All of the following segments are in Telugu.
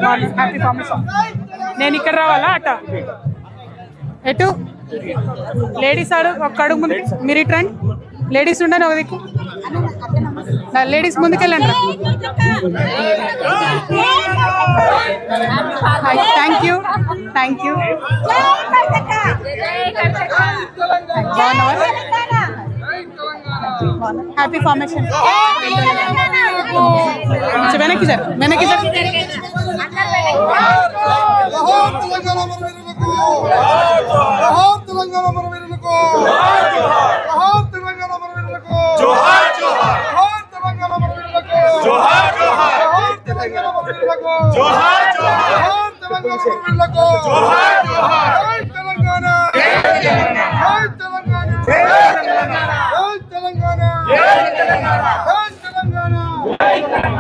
Happy farmers. నేను ఇక్కడ రావాలా అట ఎటు లేడీస్ ఒక అడుగు ముందు మీరు ఇటు రండి. లేడీస్ ఉండని ఒక దిక్కు, లేడీస్ ముందుకెళ్ళండి. Thank you thank you. Happy formation. వెనక్కి సార్ వెనక్కి సార్.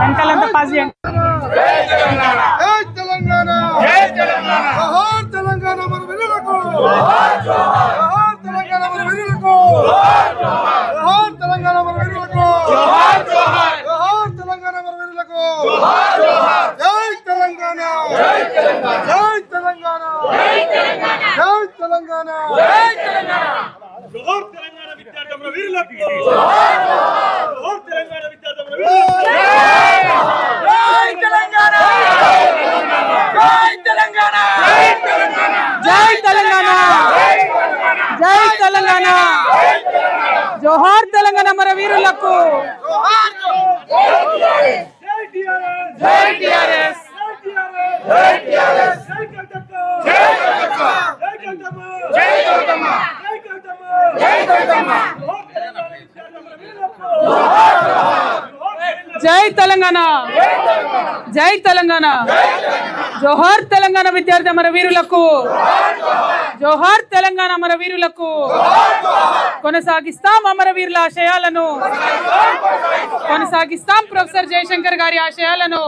వెనకాలంతా పాస్ చేయండి. జోహార్ తెలంగాణ మన వీరులకు. జై తెలంగాణ జై తెలంగాణ. జోహార్ తెలంగాణ విద్యార్థి అమర వీరులకు. జోహార్ తెలంగాణ అమర వీరులకు. కొనసాగిస్తాం అమరవీరుల ఆశయాలను, కొనసాగిస్తాం ప్రొఫెసర్ జయశంకర్ గారి ఆశయాలను.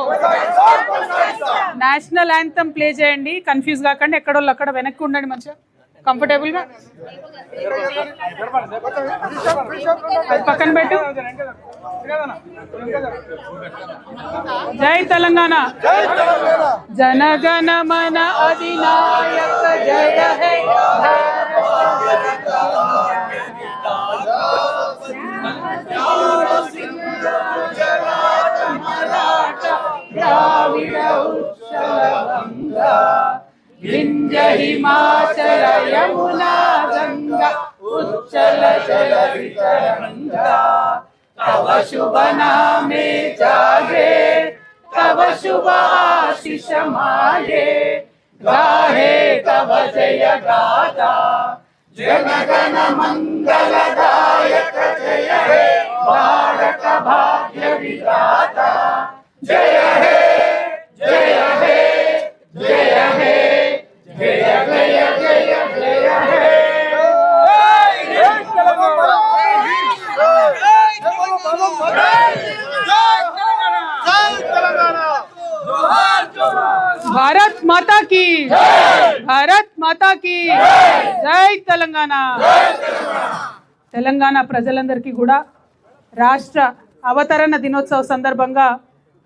నేషనల్ యాంథమ్ ప్లే చేయండి, కన్ఫ్యూజ్ కాకండి. ఎక్కడోళ్ళు అక్కడ వెనక్కి ఉండండి, మంచిగా కంఫర్టబుల్ గా. పక్కన పెట్టు. జై తెలంగాణ. జనగణ మన అధినాయక జయ హే. వింధ్య హిమాచల యమునా గంగా ఉచ్చల జల వితరంగా. तव शुभ नामे जागे, तव शुभ आशीष माये. गाहे तव जय गाथा, जनगण मंगलदायक जय हे. भारत भाग्य विधाता जय हे जय हे जय हे जय जय जय जय हे. भारत माता की, भारत माता की జై తెలంగాణ. తెలంగాణ ప్రజలందరికీ కూడా రాష్ట్ర అవతరణ దినోత్సవ సందర్భంగా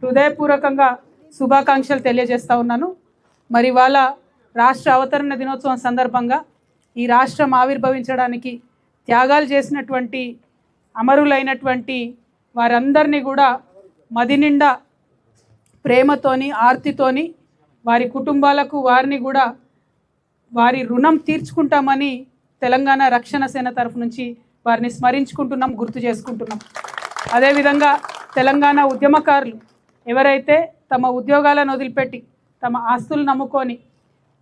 హృదయపూర్వకంగా శుభాకాంక్షలు తెలియజేస్తా ఉన్నాను. మరి వాళ్ళ రాష్ట్ర అవతరణ దినోత్సవం సందర్భంగా ఈ రాష్ట్రం ఆవిర్భవించడానికి త్యాగాలు చేసినటువంటి అమరులైనటువంటి వారందరినీ కూడా మది నిండా ప్రేమతోని ఆర్తితోని వారి కుటుంబాలకు వారిని కూడా వారి రుణం తీర్చుకుంటామని తెలంగాణ రక్షణ సేన తరఫు నుంచి వారిని స్మరించుకుంటున్నాం, గుర్తు చేసుకుంటున్నాం. అదేవిధంగా తెలంగాణ ఉద్యమకారులు ఎవరైతే తమ ఉద్యోగాలను వదిలిపెట్టి తమ ఆస్తులు నమ్ముకొని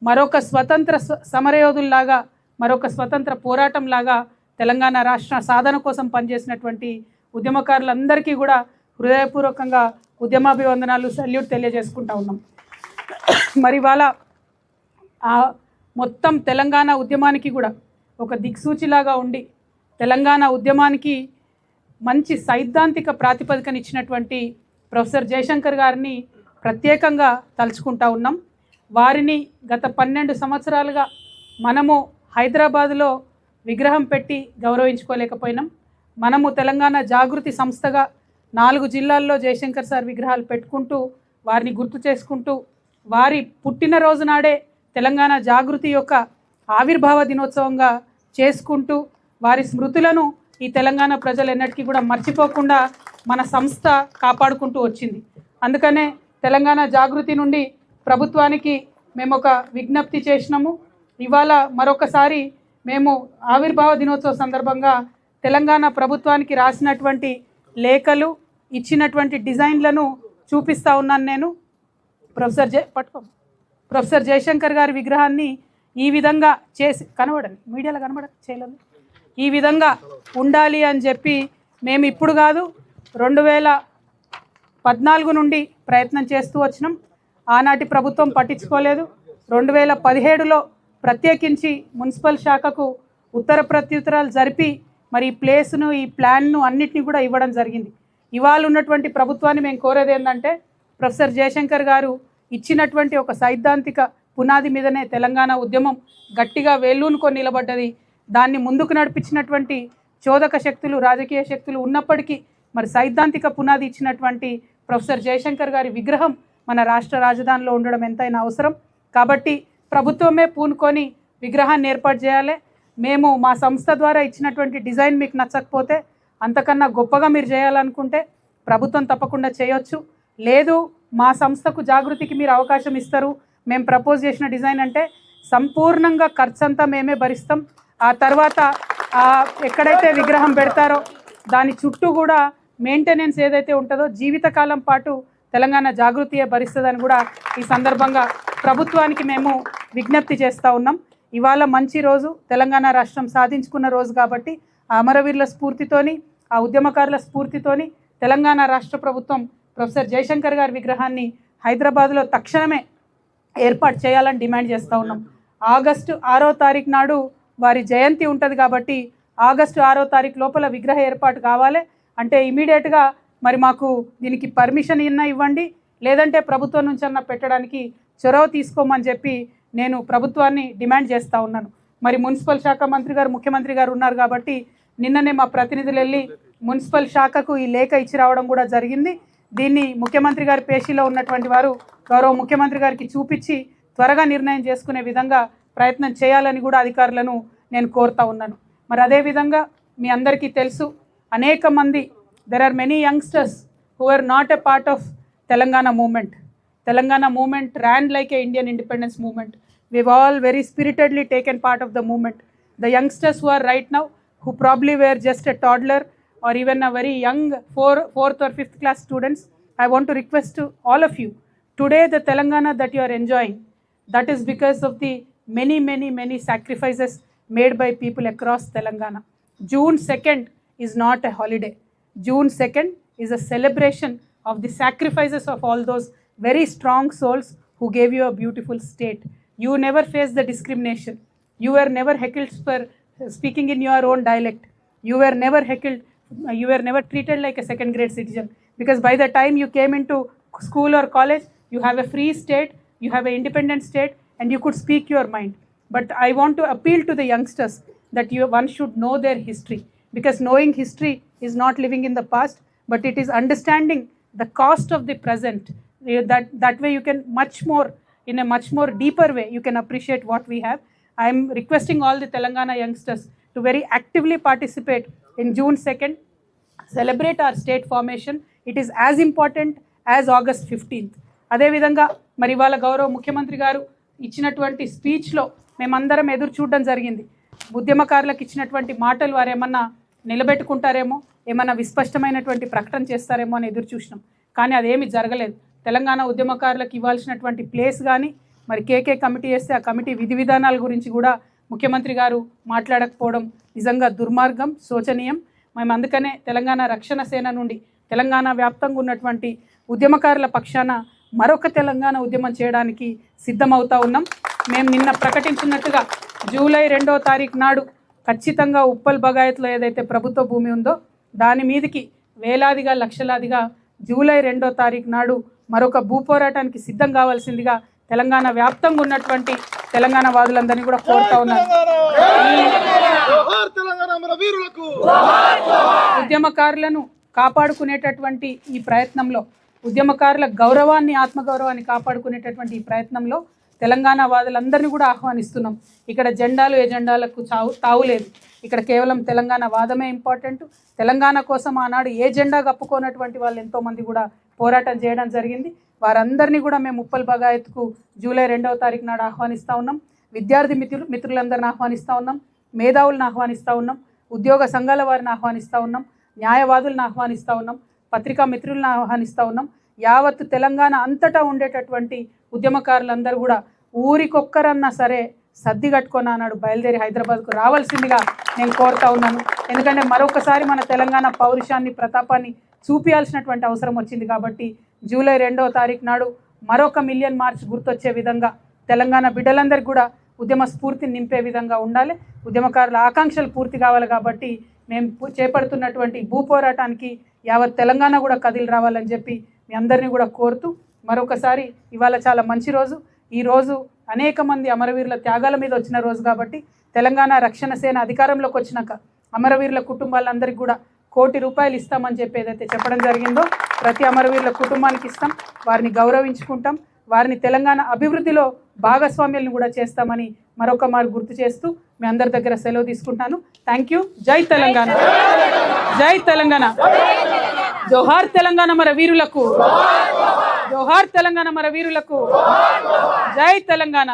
మరొక స్వతంత్ర సమరయోధుల్లాగా మరొక స్వతంత్ర పోరాటంలాగా తెలంగాణ రాష్ట్ర సాధన కోసం పనిచేసినటువంటి ఉద్యమకారులందరికీ కూడా హృదయపూర్వకంగా ఉద్యమాభివందనాలు, సల్యూట్ తెలియజేసుకుంటా ఉన్నాం. మరి వాళ్ళ మొత్తం తెలంగాణ ఉద్యమానికి కూడా ఒక దిక్సూచిలాగా ఉండి తెలంగాణ ఉద్యమానికి మంచి సైద్ధాంతిక ప్రాతిపదికనిచ్చినటువంటి ప్రొఫెసర్ జయశంకర్ గారిని ప్రత్యేకంగా తలుచుకుంటా ఉన్నాం. వారిని గత 12 సంవత్సరాలుగా మనము హైదరాబాదులో విగ్రహం పెట్టి గౌరవించుకోలేకపోయినాం. మనము తెలంగాణ జాగృతి సంస్థగా 4 జిల్లాల్లో జయశంకర్ సార్ విగ్రహాలు పెట్టుకుంటూ వారిని గుర్తు చేసుకుంటూ వారి పుట్టినరోజు నాడే తెలంగాణ జాగృతి యొక్క ఆవిర్భావ దినోత్సవంగా చేసుకుంటూ వారి స్మృతులను ఈ తెలంగాణ ప్రజలు ఎన్నటికీ కూడా మర్చిపోకుండా మన సంస్థ కాపాడుకుంటూ వచ్చింది. అందుకనే తెలంగాణ జాగృతి నుండి ప్రభుత్వానికి మేము ఒక విజ్ఞప్తి చేసినాము. ఇవాళ మరొకసారి మేము ఆవిర్భావ దినోత్సవ సందర్భంగా తెలంగాణ ప్రభుత్వానికి రాసినటువంటి లేఖలు, ఇచ్చినటువంటి డిజైన్లను చూపిస్తూ ఉన్నాను. నేను ప్రొఫెసర్ జయశంకర్ గారి విగ్రహాన్ని ఈ విధంగా చేసి మీడియాలో చేయలేదు, ఈ విధంగా ఉండాలి అని చెప్పి మేము ఇప్పుడు కాదు 2014 నుండి ప్రయత్నం చేస్తూ వచ్చినాం. ఆనాటి ప్రభుత్వం పట్టించుకోలేదు. 2017లో ప్రత్యేకించి మున్సిపల్ శాఖకు ఉత్తర ప్రత్యుత్తరాలు జరిపి మరి ఈ ప్లేస్ను, ఈ ప్లాన్ను అన్నిటినీ కూడా ఇవ్వడం జరిగింది. ఇవాళ ఉన్నటువంటి ప్రభుత్వాన్ని మేము కోరేది ఏంటంటే, ప్రొఫెసర్ జయశంకర్ గారు ఇచ్చినటువంటి ఒక సైద్ధాంతిక పునాది మీదనే తెలంగాణ ఉద్యమం గట్టిగా వేళ్ళూనుకొని నిలబడ్డది. దాన్ని ముందుకు నడిపించినటువంటి చోదక శక్తులు, రాజకీయ శక్తులు ఉన్నప్పటికీ మరి సైద్ధాంతిక పునాది ఇచ్చినటువంటి ప్రొఫెసర్ జయశంకర్ గారి విగ్రహం మన రాష్ట్ర రాజధానిలో ఉండడం ఎంతైనా అవసరం. కాబట్టి ప్రభుత్వమే పూనుకొని విగ్రహాన్ని ఏర్పాటు చేయాలి. మేము మా సంస్థ ద్వారా ఇచ్చినటువంటి డిజైన్ మీకు నచ్చకపోతే, అంతకన్నా గొప్పగా మీరు చేయాలనుకుంటే ప్రభుత్వం తప్పకుండా చేయొచ్చు. లేదు మా సంస్థకు జాగృతికి మీరు అవకాశం ఇస్తారు, మేము ప్రపోజ్ చేసిన డిజైన్ అంటే సంపూర్ణంగా ఖర్చంతా మేమే భరిస్తాం. ఆ తర్వాత ఎక్కడైతే విగ్రహం పెడతారో దాని చుట్టూ కూడా మెయింటెనెన్స్ ఏదైతే ఉంటుందో జీవితకాలం పాటు తెలంగాణ జాగృతియే భరిస్తుందని కూడా ఈ సందర్భంగా ప్రభుత్వానికి మేము విజ్ఞప్తి చేస్తూ ఉన్నాం. ఇవాళ మంచి రోజు, తెలంగాణ రాష్ట్రం సాధించుకున్న రోజు కాబట్టి ఆ అమరవీరుల స్ఫూర్తితోని, ఆ ఉద్యమకారుల స్ఫూర్తితోని తెలంగాణ రాష్ట్ర ప్రభుత్వం ప్రొఫెసర్ జయశంకర్ గారి విగ్రహాన్ని హైదరాబాద్లో తక్షణమే ఏర్పాటు చేయాలని డిమాండ్ చేస్తూ ఉన్నాం. ఆగస్టు 6వ తారీఖు నాడు వారి జయంతి ఉంటుంది కాబట్టి ఆగస్టు 6వ తారీఖు లోపల విగ్రహ ఏర్పాటు కావాలి. అంటే ఇమీడియట్గా మరి మాకు దీనికి పర్మిషన్ ఇవ్వండి, లేదంటే ప్రభుత్వం నుంచి అన్న పెట్టడానికి చొరవ తీసుకోమని చెప్పి నేను ప్రభుత్వాన్ని డిమాండ్ చేస్తూ ఉన్నాను. మరి మున్సిపల్ శాఖ మంత్రి గారు, ముఖ్యమంత్రి గారు ఉన్నారు కాబట్టి నిన్ననే మా ప్రతినిధులు వెళ్ళి మున్సిపల్ శాఖకు ఈ లేఖ ఇచ్చి రావడం కూడా జరిగింది. దీన్ని ముఖ్యమంత్రి గారి పేషీలో ఉన్నటువంటి వారు గౌరవ ముఖ్యమంత్రి గారికి చూపించి త్వరగా నిర్ణయం చేసుకునే విధంగా ప్రయత్నం చేయాలని కూడా అధికారులను నేను కోరుతా ఉన్నాను. మరి అదేవిధంగా మీ అందరికీ తెలుసు, అనేక మంది there are many youngsters who are not a part of Telangana movement. Telangana movement ran like a Indian independence movement. We've all very spiritedly taken part of the movement. The youngsters who are right now, who probably were just a toddler or even a very young 4th or 5th class students, I want to request to all of you, today the Telangana that you are enjoying, that is because of the many sacrifices made by people across Telangana. June 2nd is not a holiday. June 2nd is a celebration of the sacrifices of all those very strong souls who gave you a beautiful state. You never faced the discrimination. You were never heckled for speaking in your own dialect. You were never heckled. You were never treated like a second grade citizen, because by the time you came into school or college, you have a free state, you have an independent state, and you could speak your mind. But I want to appeal to the youngsters that one should know their history, because knowing history is not living in the past, but it is understanding the cost of the present. That way you can in a much more deeper way, you can appreciate what we have. I am requesting all the Telangana youngsters to very actively participate in June 2nd, celebrate our state formation. It is as important as August 15th. అదేవిధంగా మరి ఇవాళ గౌరవ ముఖ్యమంత్రి గారు ఇచ్చినటువంటి స్పీచ్లో మేమందరం ఎదురు చూడడం జరిగింది. ఉద్యమకారులకు ఇచ్చినటువంటి మాటలు వారు ఏమన్నా నిలబెట్టుకుంటారేమో, ఏమన్నా విస్పష్టమైనటువంటి ప్రకటన చేస్తారేమో అని ఎదురు చూసినాం. కానీ అదేమి జరగలేదు. తెలంగాణ ఉద్యమకారులకు ఇవ్వాల్సినటువంటి ప్లేస్ కానీ, మరి కేకే కమిటీ వేస్తే ఆ కమిటీ విధి విధానాల గురించి కూడా ముఖ్యమంత్రి గారు మాట్లాడకపోవడం నిజంగా దుర్మార్గం, శోచనీయం. మేము అందుకనే తెలంగాణ రక్షణ సేన నుండి తెలంగాణ వ్యాప్తంగా ఉన్నటువంటి ఉద్యమకారుల పక్షాన మరొక తెలంగాణ ఉద్యమం చేయడానికి సిద్ధమవుతా ఉన్నాం. మేము నిన్న ప్రకటించినట్టుగా జూలై 2వ తారీఖు నాడు ఖచ్చితంగా ఉప్పల్ బగాయత్లో ఏదైతే ప్రభుత్వ భూమి ఉందో దాని మీదకి వేలాదిగా లక్షలాదిగా జూలై 2వ తారీఖు నాడు మరొక భూపోరాటానికి సిద్ధం కావాల్సిందిగా తెలంగాణ వ్యాప్తంగా ఉన్నటువంటి తెలంగాణ వాదులందరినీ కూడా కోరుతా ఉన్నారు. ఉద్యమకారులను కాపాడుకునేటటువంటి ఈ ప్రయత్నంలో ఉద్యమకారుల గౌరవాన్ని ఆత్మగౌరవాన్ని కాపాడుకునేటటువంటి ఈ ప్రయత్నంలో తెలంగాణ వాదులందరినీ కూడా ఆహ్వానిస్తున్నాం. ఇక్కడ జెండాలు ఎజెండాలకు తావులేదు. ఇక్కడ కేవలం తెలంగాణ వాదమే ఇంపార్టెంట్. తెలంగాణ కోసం ఆనాడు ఏ జెండా కప్పుకోనటువంటి వాళ్ళు ఎంతోమంది కూడా పోరాటం చేయడం జరిగింది. వారందరినీ కూడా మేము ఉప్పల్ బగాయత్కు జూలై 2వ తారీఖు నాడు ఆహ్వానిస్తూ ఉన్నాం. విద్యార్థి మిత్రులందరిని ఆహ్వానిస్తూ ఉన్నాం. మేధావులను ఆహ్వానిస్తూ ఉన్నాం. ఉద్యోగ సంఘాల వారిని ఆహ్వానిస్తూ ఉన్నాం. న్యాయవాదులను ఆహ్వానిస్తూ ఉన్నాం. పత్రికా మిత్రులను ఆహ్వానిస్తూ ఉన్నాం. యావత్ తెలంగాణ అంతటా ఉండేటటువంటి ఉద్యమకారులందరూ కూడా ఊరికొక్కరన్నా సరే సర్ది కట్టుకొని అన్నాడు బయలుదేరి హైదరాబాద్కు రావాల్సిందిగా నేను కోరుతా ఉన్నాను. ఎందుకంటే మరొకసారి మన తెలంగాణ పౌరుషాన్ని ప్రతాపాన్ని చూపించాల్సినటువంటి అవసరం వచ్చింది. కాబట్టి జూలై 2వ తారీఖు నాడు మరొక మిలియన్ మార్చ్ గుర్తొచ్చే విధంగా తెలంగాణ బిడ్డలందరికీ కూడా ఉద్యమ స్ఫూర్తిని నింపే విధంగా ఉండాలి. ఉద్యమకారుల ఆకాంక్షలు పూర్తి కావాలి. కాబట్టి మేము చేపడుతున్నటువంటి భూ పోరాటానికి యావత్ తెలంగాణ కూడా కదిలి రావాలని చెప్పి మీ అందరినీ కూడా కోరుతూ మరొకసారి ఇవాళ చాలా మంచి రోజు. ఈరోజు అనేక మంది అమరవీరుల త్యాగాల మీద వచ్చిన రోజు కాబట్టి తెలంగాణ రక్షణ సేన అధికారంలోకి వచ్చినాక అమరవీరుల కుటుంబాలందరికీ కూడా ₹1 కోటి ఇస్తామని చెప్పి ఏదైతే చెప్పడం జరిగిందో ప్రతి అమరవీరుల కుటుంబానికి ఇస్తాం. వారిని గౌరవించుకుంటాం. వారిని తెలంగాణ అభివృద్ధిలో భాగస్వామ్యాలను కూడా చేస్తామని మరొక మారు గుర్తు చేస్తూ మీ అందరి దగ్గర సెలవు తీసుకుంటాను. Thank you. జై తెలంగాణ, జై తెలంగాణ, జోహార్ తెలంగాణ మన వీరులకు, జోహార్ తెలంగాణ మన వీరులకు, జై తెలంగాణ.